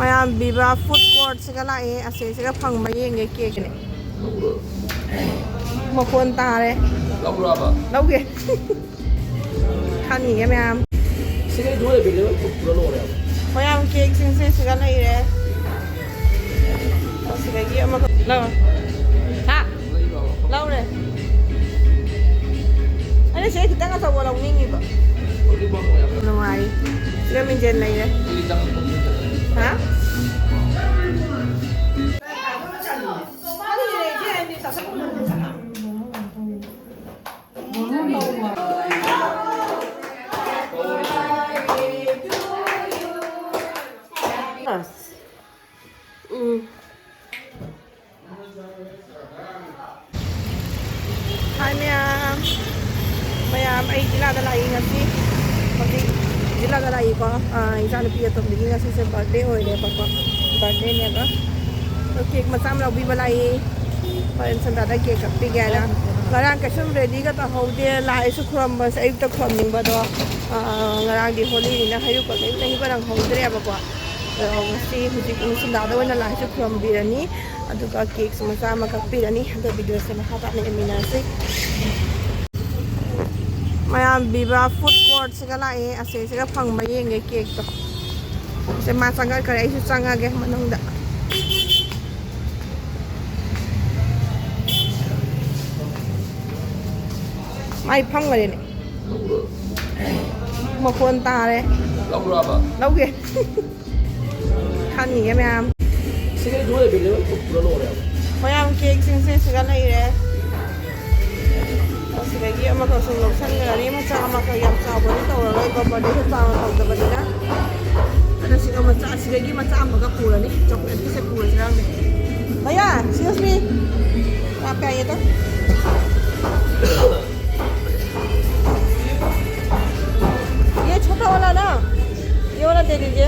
Maya biba food court segala ase sega phang ba yenge cake ne mo kon tare laura ba lauge khani ge ma'am sega dole bele pura lo re maya cake sing se segala ire sega gi ama law ha laure ane se kita nga tawo law ningi ba no ai sega min jen lai re ha Hai ma'am ay jila da lai ngasi pati jila da lai ko Echanupi atombigi ngasi se birthday oire pa ko birthday ne ga to cake matam lau bi balai parin sanda da cake pi ga na ngarang ka sum ready ga ta haude lai su khram ba sai ta khram ning ba do ngarang di holi ni na hayu ko nei ba rang haudre ba ko ngasi hujik ni sanda da wana lai su khram bi rani aduga cake sama ma ka pi rani da video se ma hata ne mina se Maya biba food court segala ase sega phang ba yenge cake to se ma sanga kare su sanga ge manungda mai phang ga ne mo kon tare laura ba lauge khani ge ma'am sega dole bele pura lo re maya cake sing se segala ire Sige, ama ko sa loksan nga rin mo sa ama ko yam sa abo nito wala ko ba dito sa ama ko ba nila ano sige matsa sige matsa ama ka pula ni chocolate kasi pula lang ni Maya excuse me apa ya to ये छोटा वाला ना ये वाला दे दीजिए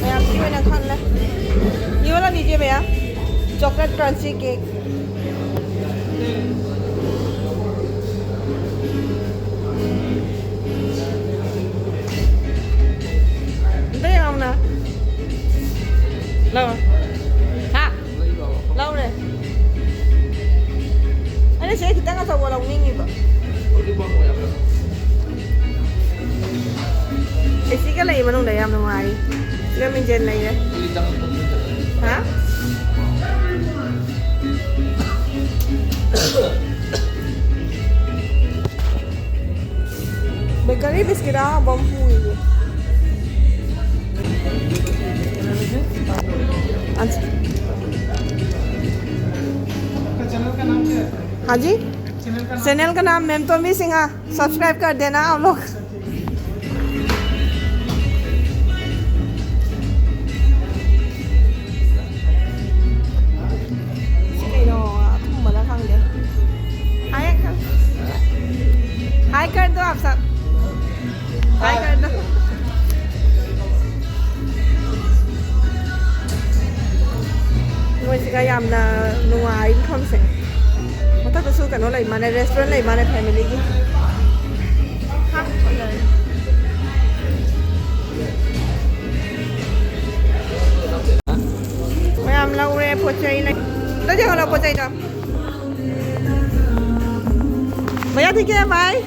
मैं आपकी में ना खान ले ये वाला लीजिए भैया चॉकलेट क्रंची केक दे आओ ना लो ha lau re ane se kita nga tawo law ningi ba sika lai manung da yam nungai sika min jen lai re ha bakery biscuit bom hui हाँ जी चैनल का नाम ma'am तो भी Singh subscribe कर देना आप लोग हाय कर दो आप सब हाय कर दो ngôi cái yam là ngoài không sẽ mà tất cả số cả nó lại mà này restaurant lại mà này family gì ha mấy em lâu rồi po chay này tất cả là po chay đó mấy anh thích cái máy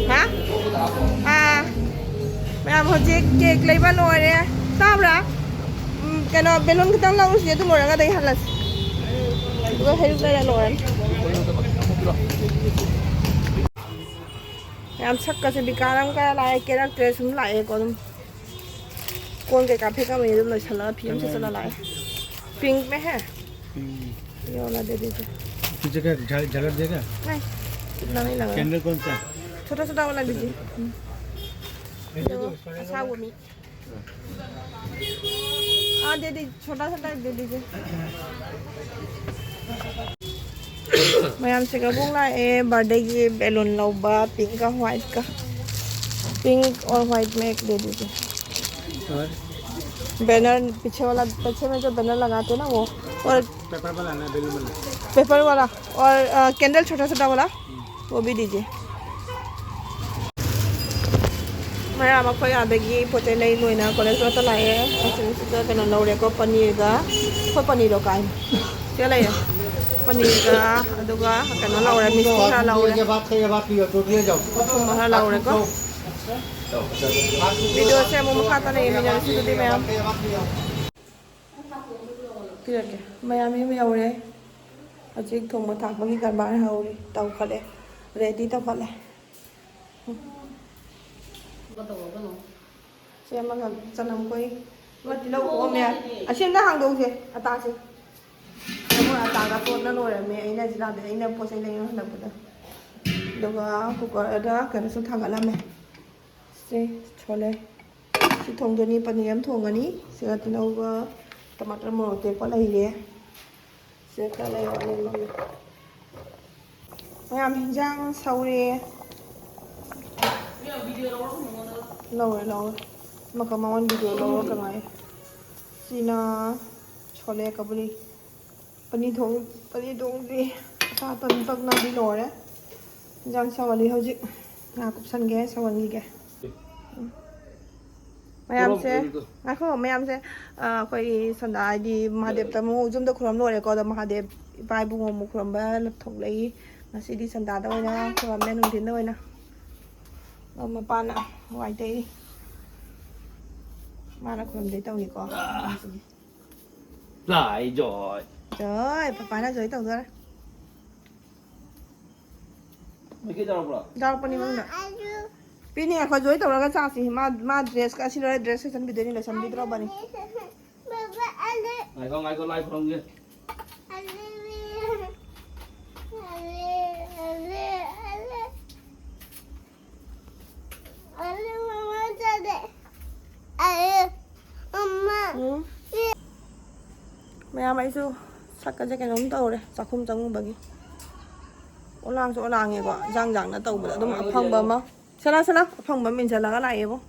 hả à Ma'am, hojik cake lai ba loy re tabra kano balloon kitang lang siya tumura nga day halas duga hayuk na loran Ma'am sakka se bikaram ka lai character sum lai ko dum kon ke ka pheka me dum la chala phim se chala lai pink में है ये वाला दे दीजिए किस जगह जगह देगा नहीं इतना नहीं लगा कैंडल कौन सा छोटा छोटा वाला दीजिए अच्छा वो मी हाँ दे दीजिए छोटा छोटा दे दीजिए मैं हमसे कबूंग ला बर्थडे की बैलून लौबा पिंक का व्हाइट का पिंक और व्हाइट में एक दे दीजिए बैनर पीछे वाला पीछे में जो बैनर लगाते हैं ना वो और पेपर वाला ना बैलून वाला पेपर वाला और कैंडल छोटा छोटा वाला वो भी दीजिए मैं आपको यहाँ देखिए पोते नहीं लोइना कॉलेज में तो लाए तो क्या ना लोरे को पनीर का कोई पनीर का है क्या लाए पनीर का अदुगा क्या ना लोरे मिस्टी का लोरे ये बात की तो ले जाओ तुम बाहर लोरे को वीडियो से मुझे खाता नहीं है मेरे से तो मैं आप क्या क्या मैं आमी में लोरे अजीब थोड़ा थाक बगी कर बाहर लोरे ताऊ खले रेडी तो खले xem mà chân nằm quay mà tí lâu của mẹ xem đã hàng đầu gì ta gì nhưng mà ta đã phun nó rồi mẹ ấy này chỉ làm để anh em phun xây lên nó được được cũng có đó cái nó xuống thằng cả làm mẹ xem cho lên chỉ thùngตัวนี้ปนิยมthùngอันนี้เสือที่เราtomato moro te có lấy đấyเสือก็เลยเอาเลยมาทำย่างเสาเลยlâu mà có món video lâu cả ngày xin chole kabuli pani thong gì ta tuần tuần nào đi lò đấy giang sao đi hao chứ ngà cục săn ghé sao đi kìa mày em sẽ ai không mày em sẽ quay săn đá đi mà đẹp tao mua zoom được khám lò để coi tao mà đẹp vài buồng một khám ba lập thùng lấy mà sẽ đi săn đá đâu nha khám lên hùng tiến đâu nè mà pan ạ ngoài đây đi mà nó còn giấy tàu thì có lại rồi trời phải là giấy tàu rồi mấy cái đâu rồi đâu pani mang nè pini aku giấy tàu là cái sao gì mà dress cái xin rồi dress cái bị đến là xong đi đâu bani ngày con like không kia mẹ mày su sắc cái nón tàu đây sắc không giống bagi chỗ làng này quả giang giang đã tàu bữa đó mà phong bầm không sao nào phong bầm mình sẽ là cái này không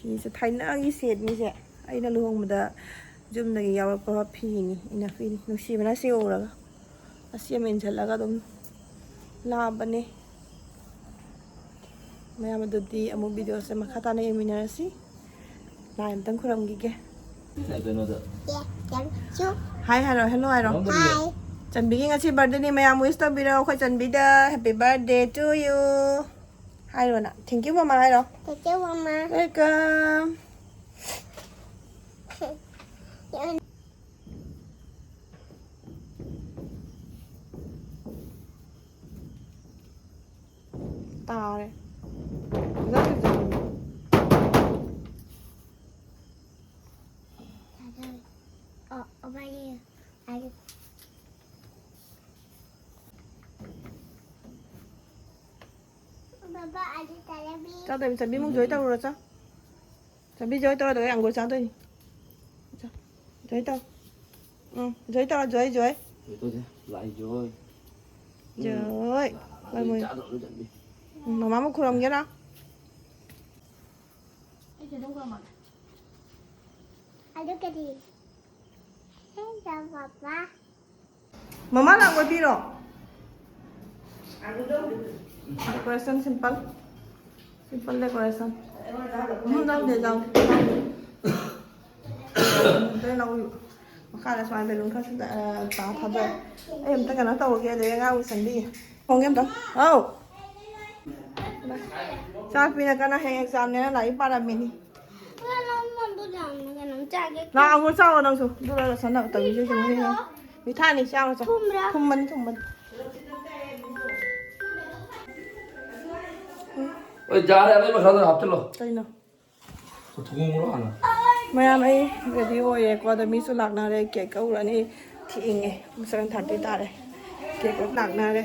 thì sẽ thấy nó cái sệt như vậy ấy là luôn mà đã zoom này giàu có phi này ina phi nó xì mà nó siêu rồi nó xì mình sẽ là cái đúng là bên này mẹ mà được đi một video sẽ mà khát này mình nói gì lại em tăng khung gì kia hi hello hi chuẩn bị ngày sinh birthday này mẹ em wish to video khơi chuẩn bị đó happy birthday to you hi rồi nè thank you mama hi rồi thank you mama welcome tao đấy rất là giàu over here Baba ada televi sao tại chuẩn bị muốn dưới tao rồi sao chuẩn bị dưới tao rồi ăn của sao tôi dưới tao dưới tao dưới tôi thế lại rồi rồi mà má một khung vậy đó ada cái gì hello papa mama làm cái gì rồi decoration simple decoration không đâu để đâu đây lâu khai là xoài về luôn khai tá thật rồi em tất cả nó tàu kia để ngao sành đi không em đâu sao pina cái này exam này lại ba làm mini nó ăn có sao đâu rồi tôi là sáng nào tự cho chúng đi vì than thì sao rồi không mình ơi giá này lấy mà sao học chân rồi đây nào thùng nó ăn mày em ấy video này qua đây mình sẽ lạc na đây kể câu là này thì nghe mình sẽ thằng đi ta đây kể câu lạc na đây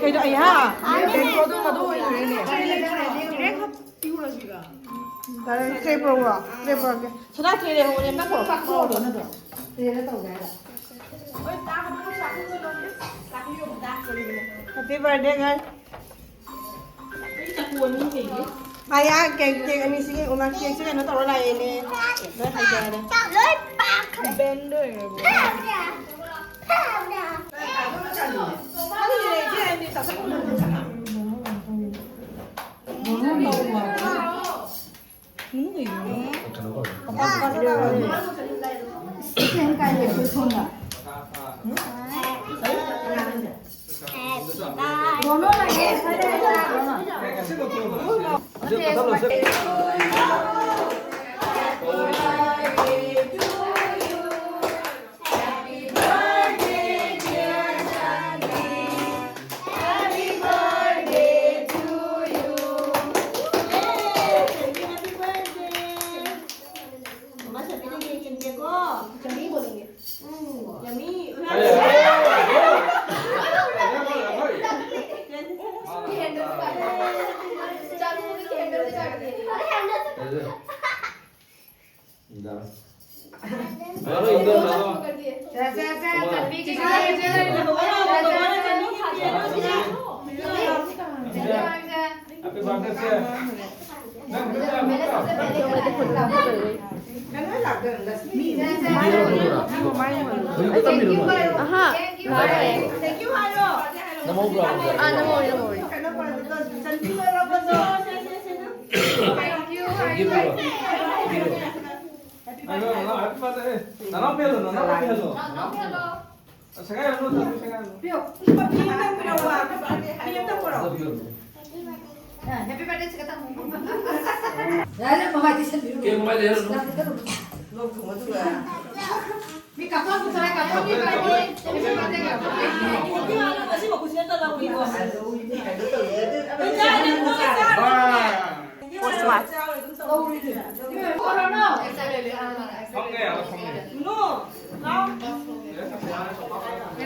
cái đó à cái câu đó là đâu vậy này đây cái pro à cái pro cái sao đã chơi đây hôm nay bắt đầu phát pro rồi nó được thì nó tàu cái Happy birthday guys. Maya, cake, and missing on a cake, and not all I need. Let her get it. Look back. Bender.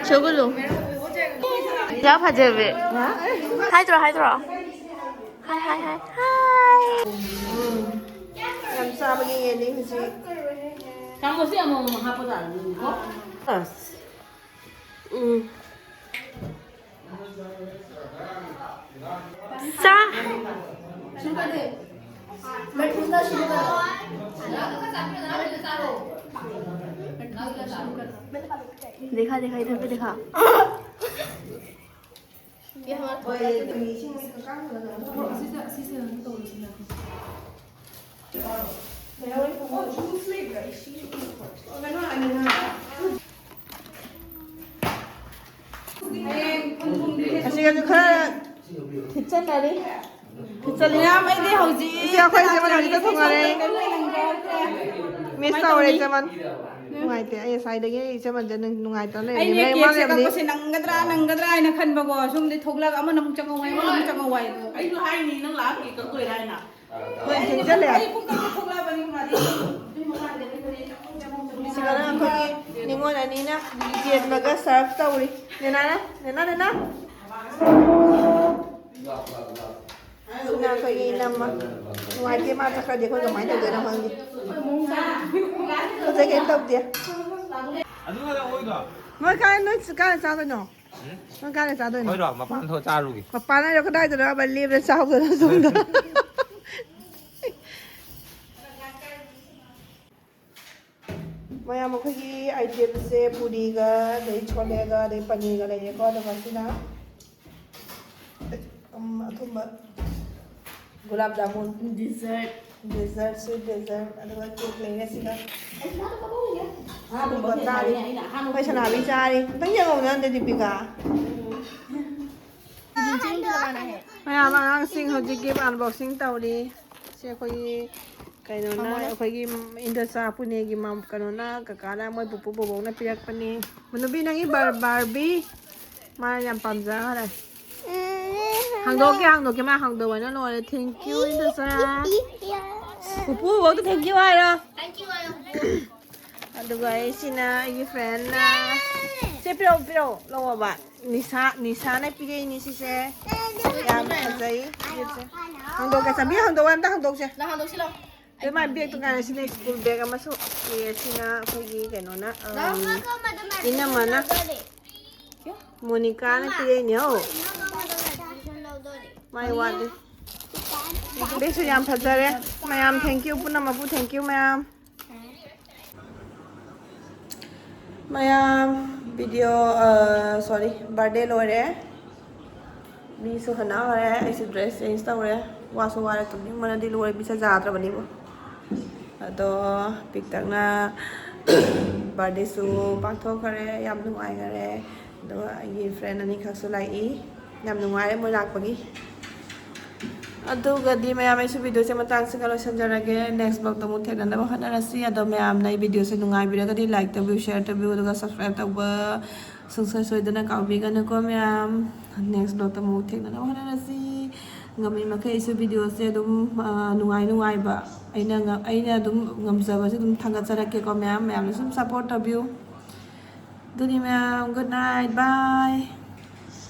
저걸로. 야, 바제비. 하이드라, 하이드라. 하이, 하이, 하이. 하이. Làm sao mà nghe đi thì Trong một xe mà học bao giờ có 싸. देखा देखा इधर पे देखा 아시겠죠? 뒷전다리 뒷전이야 mấy hầu gì xe khoai xe mà đi thông này miss sao đây zaman nungai te ai sai dege zaman jan nungai ta le ni mai ma le ni kasi nanggadra na khan bago sum de thogla ama nam changawai ma changawai ai lu hai ni nang la ki ka koi dai na wen jen le ai pung ka thogla bani ma di sekarang aku ni ngon ani na jet baga serve tauri nena Suna ko inam ma. Ngai dia ma tak dia ko ga mai ta ga na mang ni. Ko ta ke top dia. Moi ka no ka sa do no. Moi ka sa do no. Ôi rồi mà pan thôi cha rồi. Ma pa na ko dai do ba liep da sa do sung da. Maya mo ko gi item se puri ga, dai chole ga, dai paneer ga le ko da ba sina. Athumba gulab jamun dessert sweet dessert aduga cake lene sina aduga tari pai sana bi chari tang yang ngau nan de dipika maya ma ang sing ho ji give unboxing tawri se khoi kaino na khoi gi indasa pune gi mam kanona kakala moi pupu bobo na piak pani manubi nangi barbie ma yam pamja hara hàng đô cái mà hàng đồ nó nói thank you indasa pupu bố thank you ai đó Thank you. aduh guys sina ini friend na se pero lo ba nisa na pigay ni si se yam azai hàng đồ cái sabi hàng đồ em ta hàng đồ se 나 한동 싫어 cái mà biết tụi cái sina school bag ama so sina pagi cái nó na ina mana Monica na pigay niyo mai wat đi ꯕꯦꯛꯁꯨ ꯌꯥꯝ ꯐꯖꯔꯦ ꯃꯌꯥꯝ thank you ꯄꯨꯝꯅꯃꯛꯄꯨ thank you ꯃꯌꯥꯝ video ꯁꯣꯔꯤ ꯕꯥꯔꯗꯦ ꯂꯣꯏꯔꯦ ꯃꯤꯁꯨ ꯍꯟꯅꯈꯔꯦ ꯑꯩꯁꯨ dress change ꯇꯧꯔꯦ ꯋꯥꯁꯨ ꯋꯥꯔꯦ ꯇꯨꯝꯅꯤꯡꯕꯅꯗꯤ ꯂꯣꯏꯔꯦ ꯕꯤꯁꯥ ꯌꯥꯗ꯭ꯔꯕꯅꯤꯕ ꯑꯗꯣ ꯄꯤꯛꯇꯛꯅ ꯕꯥꯔꯗꯦꯁꯨ ꯄꯥꯡꯊꯣꯛꯈꯔꯦ ꯌꯥꯝ ꯅꯨꯡꯉꯥꯏꯈꯔꯦ ꯑꯗꯨꯒ ꯑꯩꯒꯤ ꯐ꯭ꯔꯦꯟ ꯑꯅꯤꯈꯛꯁꯨ ꯂꯥꯛꯏ ꯌꯥꯝ ꯅꯨꯡꯉꯥꯏꯔꯦ ꯃꯣꯏ ꯂꯥꯛꯄꯒꯤ ꯑꯗꯨꯒꯗꯤ ꯃꯌꯥꯝ ꯑꯩꯁꯨ ꯚꯤꯗꯤꯑꯣꯁꯦ ꯃꯇꯥꯡꯁꯤꯒ ꯂꯣꯏꯁꯤꯟꯖꯔꯒꯦ ꯅꯦꯛꯁ ꯕ꯭ꯂꯣꯛꯇ ꯑꯃꯨꯛ ꯊꯦꯡꯅꯅꯕ ꯍꯣꯠꯅꯔꯁꯤ ꯑꯗꯣ ꯃꯌꯥꯝꯅ ꯑꯩ ꯚꯤꯗꯤꯑꯣꯁꯦ ꯅꯨꯡꯉꯥꯏꯕꯤꯔꯒꯗꯤ ꯂꯥꯏꯛ ꯇꯧꯕꯤꯌꯨ ꯁꯤꯌꯔ ꯇꯧꯕꯤꯌꯨ ꯑꯗꯨꯒ ꯁꯕꯁꯀ꯭ꯔꯥꯏꯕ ꯇꯧꯕ ꯁꯨꯡꯁꯣꯏ ꯁꯣꯏꯗꯅ ꯀꯥꯎꯕꯤꯒꯅꯨꯀꯣ ꯃꯌꯥꯝ ꯅꯦꯛꯁ ꯕ꯭ꯂꯣꯛꯇ ꯑꯃꯨꯛ ꯊꯦꯡꯅꯅꯕ ꯍꯣꯠꯅꯔꯁꯤ ꯉꯝꯃꯤ ꯃꯈꯩ ꯑꯩꯁꯨ ꯚꯤꯗꯤꯑꯣꯁꯦ ꯑꯗꯨꯝ ꯅꯨꯡꯉꯥꯏꯕ ꯑꯩꯅ ꯑꯗꯨꯝ ꯉꯝꯖꯕꯁꯦ ꯑꯗꯨꯝ ꯊꯥꯒꯠꯆꯔꯛꯀꯦꯀꯣ ꯃꯌꯥꯝꯅ ꯁꯨꯝ ꯁꯞꯄꯣꯔꯠ ꯇꯧꯕꯤꯌꯨ ꯑꯗꯨꯗꯤ ꯃꯌꯥꯝ ꯒꯨꯗ ꯅꯥꯏꯠ ꯕꯥꯏ